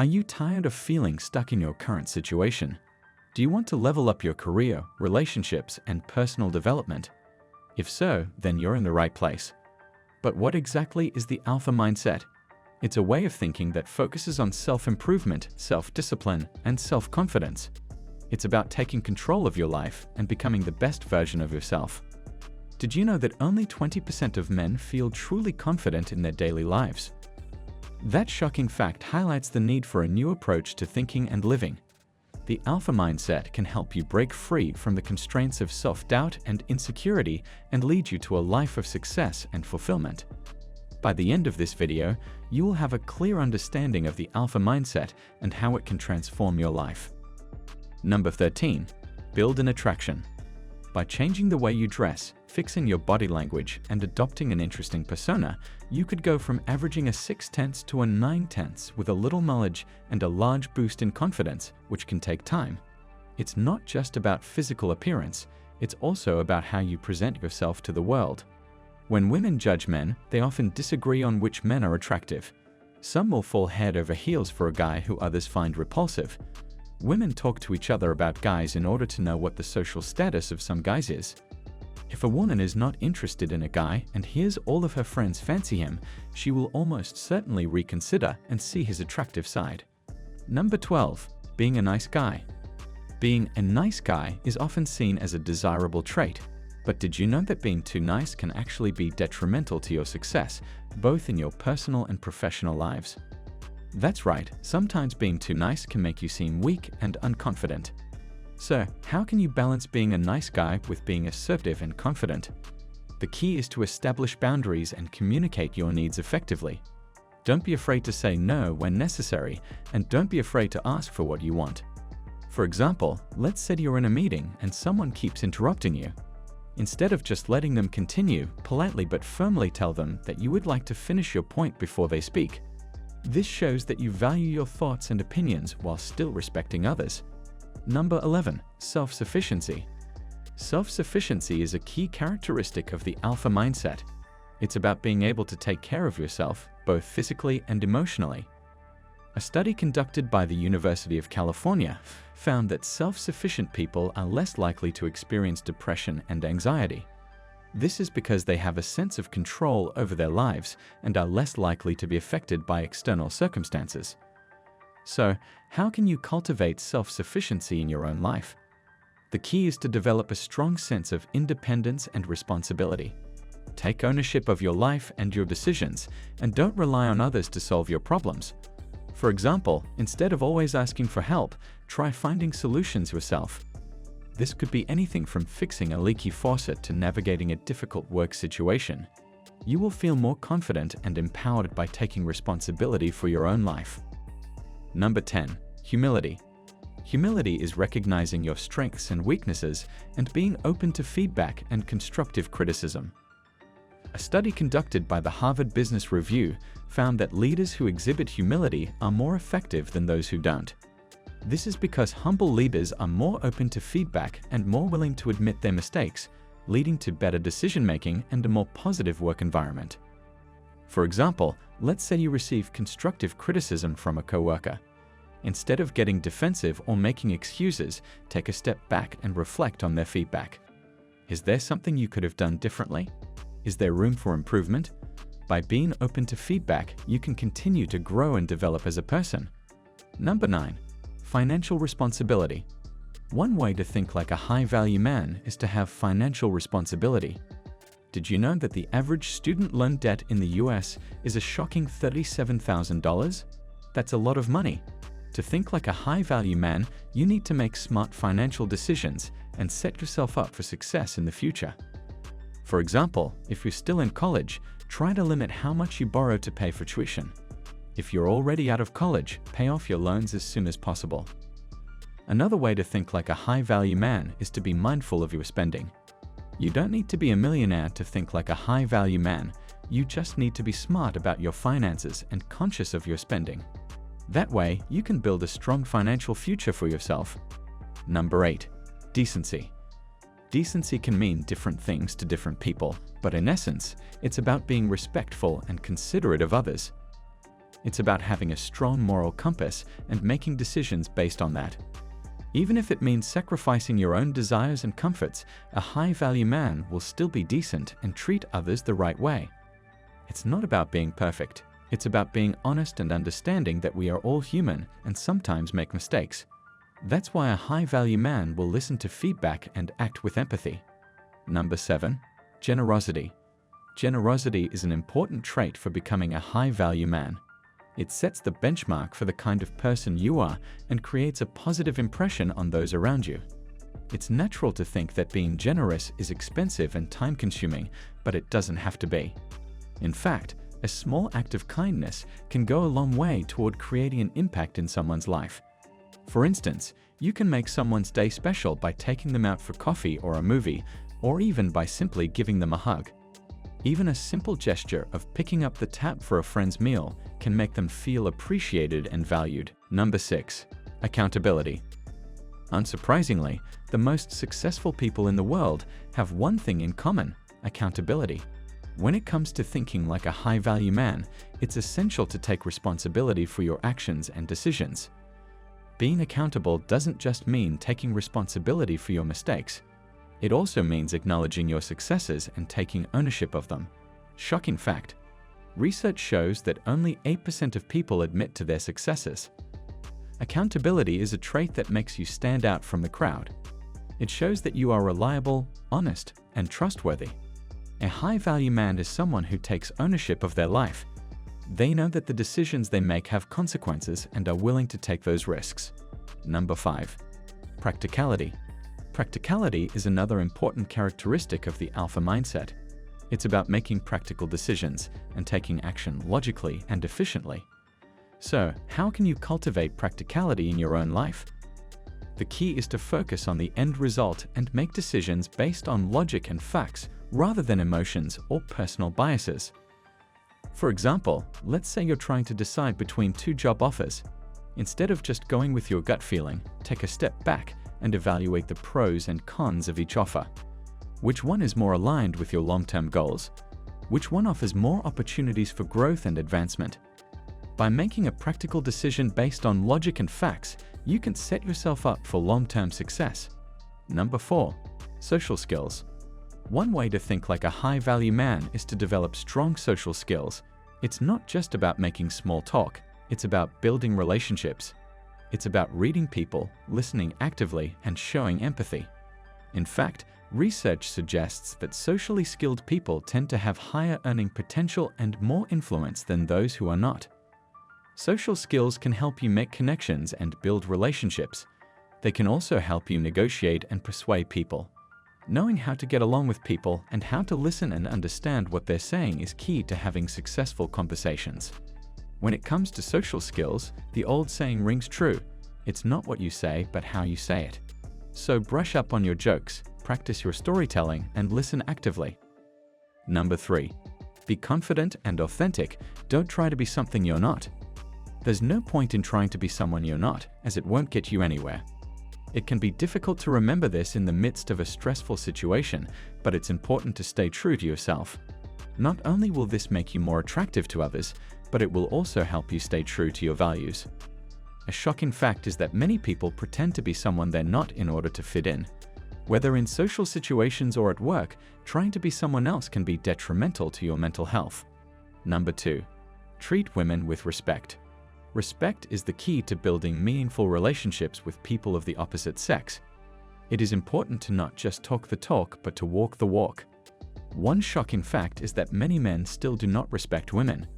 Are you tired of feeling stuck in your current situation? Do you want to level up your career, relationships, and personal development? If so, then you're in the right place. But what exactly is the alpha mindset? It's a way of thinking that focuses on self-improvement, self-discipline, and self-confidence. It's about taking control of your life and becoming the best version of yourself. Did you know that only 20% of men feel truly confident in their daily lives? That shocking fact highlights the need for a new approach to thinking and living. The alpha mindset can help you break free from the constraints of self-doubt and insecurity and lead you to a life of success and fulfillment. By the end of this video, you will have a clear understanding of the alpha mindset and how it can transform your life. Number 13. Build an attraction. By changing the way you dress, fixing your body language, and adopting an interesting persona, you could go from averaging a 6/10 to a 9/10 with a little knowledge and a large boost in confidence, which can take time. It's not just about physical appearance, it's also about how you present yourself to the world. When women judge men, they often disagree on which men are attractive. Some will fall head over heels for a guy who others find repulsive. Women talk to each other about guys in order to know what the social status of some guys is. If a woman is not interested in a guy and hears all of her friends fancy him, she will almost certainly reconsider and see his attractive side. Number 12. Being a nice guy. Being a nice guy is often seen as a desirable trait. But did you know that being too nice can actually be detrimental to your success, both in your personal and professional lives? That's right, sometimes being too nice can make you seem weak and unconfident. So, how can you balance being a nice guy with being assertive and confident? The key is to establish boundaries and communicate your needs effectively. Don't be afraid to say no when necessary, and don't be afraid to ask for what you want. For example, let's say you're in a meeting and someone keeps interrupting you. Instead of just letting them continue, politely but firmly tell them that you would like to finish your point before they speak. This shows that you value your thoughts and opinions while still respecting others. Number 11. Self-sufficiency. Self-sufficiency is a key characteristic of the alpha mindset. It's about being able to take care of yourself, both physically and emotionally. A study conducted by the University of California found that self-sufficient people are less likely to experience depression and anxiety. This is because they have a sense of control over their lives and are less likely to be affected by external circumstances. So, how can you cultivate self-sufficiency in your own life? The key is to develop a strong sense of independence and responsibility. Take ownership of your life and your decisions, and don't rely on others to solve your problems. For example, instead of always asking for help, try finding solutions yourself. This could be anything from fixing a leaky faucet to navigating a difficult work situation. You will feel more confident and empowered by taking responsibility for your own life. Number 10. Humility. Humility is recognizing your strengths and weaknesses and being open to feedback and constructive criticism. A study conducted by the Harvard Business Review found that leaders who exhibit humility are more effective than those who don't. This is because humble leaders are more open to feedback and more willing to admit their mistakes, leading to better decision-making and a more positive work environment. For example, let's say you receive constructive criticism from a coworker. Instead of getting defensive or making excuses, take a step back and reflect on their feedback. Is there something you could have done differently? Is there room for improvement? By being open to feedback, you can continue to grow and develop as a person. Number 9. Financial responsibility. One way to think like a high-value man is to have financial responsibility. Did you know that the average student loan debt in the US is a shocking $37,000? That's a lot of money. To think like a high-value man, you need to make smart financial decisions and set yourself up for success in the future. For example, if you're still in college, try to limit how much you borrow to pay for tuition. If you're already out of college, pay off your loans as soon as possible. Another way to think like a high-value man is to be mindful of your spending. You don't need to be a millionaire to think like a high-value man. You just need to be smart about your finances and conscious of your spending. That way, you can build a strong financial future for yourself. Number 8. Decency. Decency can mean different things to different people, but in essence, it's about being respectful and considerate of others. It's about having a strong moral compass and making decisions based on that. Even if it means sacrificing your own desires and comforts, a high-value man will still be decent and treat others the right way. It's not about being perfect. It's about being honest and understanding that we are all human and sometimes make mistakes. That's why a high-value man will listen to feedback and act with empathy. Number 7. Generosity. Generosity is an important trait for becoming a high-value man. It sets the benchmark for the kind of person you are and creates a positive impression on those around you. It's natural to think that being generous is expensive and time-consuming, but it doesn't have to be. In fact, a small act of kindness can go a long way toward creating an impact in someone's life. For instance, you can make someone's day special by taking them out for coffee or a movie, or even by simply giving them a hug. Even a simple gesture of picking up the tab for a friend's meal can make them feel appreciated and valued. Number 6. Accountability. Unsurprisingly, the most successful people in the world have one thing in common: accountability. When it comes to thinking like a high-value man, it's essential to take responsibility for your actions and decisions. Being accountable doesn't just mean taking responsibility for your mistakes. It also means acknowledging your successes and taking ownership of them. Shocking fact: research shows that only 8% of people admit to their successes. Accountability is a trait that makes you stand out from the crowd. It shows that you are reliable, honest, and trustworthy. A high-value man is someone who takes ownership of their life. They know that the decisions they make have consequences and are willing to take those risks. Number 5. Practicality. Practicality is another important characteristic of the alpha mindset. It's about making practical decisions and taking action logically and efficiently. So, how can you cultivate practicality in your own life? The key is to focus on the end result and make decisions based on logic and facts rather than emotions or personal biases. For example, let's say you're trying to decide between 2 job offers. Instead of just going with your gut feeling, take a step back and evaluate the pros and cons of each offer. Which one is more aligned with your long-term goals? Which one offers more opportunities for growth and advancement? By making a practical decision based on logic and facts, you can set yourself up for long-term success. Number 4. Social skills. One way to think like a high-value man is to develop strong social skills. It's not just about making small talk, it's about building relationships. It's about reading people, listening actively, and showing empathy. In fact, research suggests that socially skilled people tend to have higher earning potential and more influence than those who are not. Social skills can help you make connections and build relationships. They can also help you negotiate and persuade people. Knowing how to get along with people and how to listen and understand what they're saying is key to having successful conversations. When it comes to social skills, the old saying rings true: it's not what you say, but how you say it. So brush up on your jokes, practice your storytelling, and listen actively. Number 3. Be confident and authentic. Don't try to be something you're not. There's no point in trying to be someone you're not, as it won't get you anywhere. It can be difficult to remember this in the midst of a stressful situation, but it's important to stay true to yourself. Not only will this make you more attractive to others, but it will also help you stay true to your values. A shocking fact is that many people pretend to be someone they're not in order to fit in. Whether in social situations or at work, trying to be someone else can be detrimental to your mental health. Number 2. Treat women with respect. Respect is the key to building meaningful relationships with people of the opposite sex. It is important to not just talk the talk, but to walk the walk. One shocking fact is that many men still do not respect women.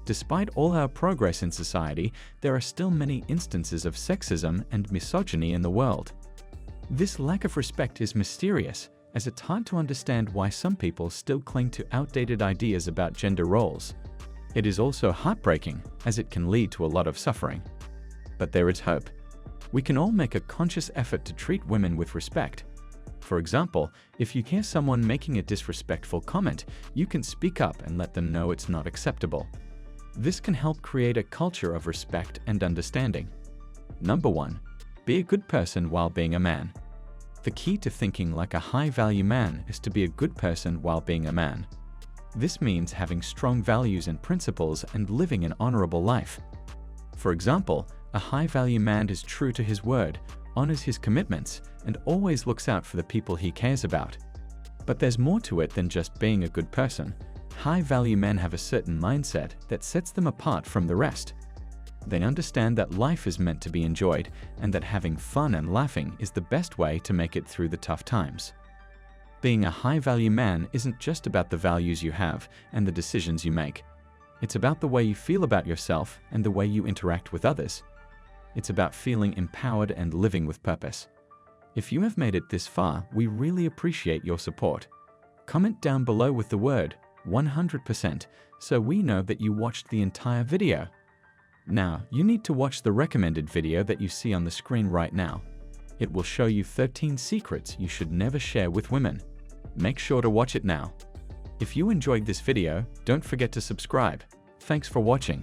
Despite all our progress in society, there are still many instances of sexism and misogyny in the world. This lack of respect is mysterious, as it's hard to understand why some people still cling to outdated ideas about gender roles. It is also heartbreaking, as it can lead to a lot of suffering. But there is hope. We can all make a conscious effort to treat women with respect. For example, if you hear someone making a disrespectful comment, you can speak up and let them know it's not acceptable. This can help create a culture of respect and understanding. Number 1. Be a good person while being a man. The key to thinking like a high-value man is to be a good person while being a man. This means having strong values and principles and living an honorable life. For example, a high-value man is true to his word, honors his commitments, and always looks out for the people he cares about. But there's more to it than just being a good person. High-value men have a certain mindset that sets them apart from the rest. They understand that life is meant to be enjoyed and that having fun and laughing is the best way to make it through the tough times. Being a high-value man isn't just about the values you have and the decisions you make. It's about the way you feel about yourself and the way you interact with others. It's about feeling empowered and living with purpose. If you have made it this far, we really appreciate your support. Comment down below with the word 100% so we know that you watched the entire video. Now, you need to watch the recommended video that you see on the screen right now. It will show you 13 secrets you should never share with women. Make sure to watch it now. If you enjoyed this video, don't forget to subscribe. Thanks for watching.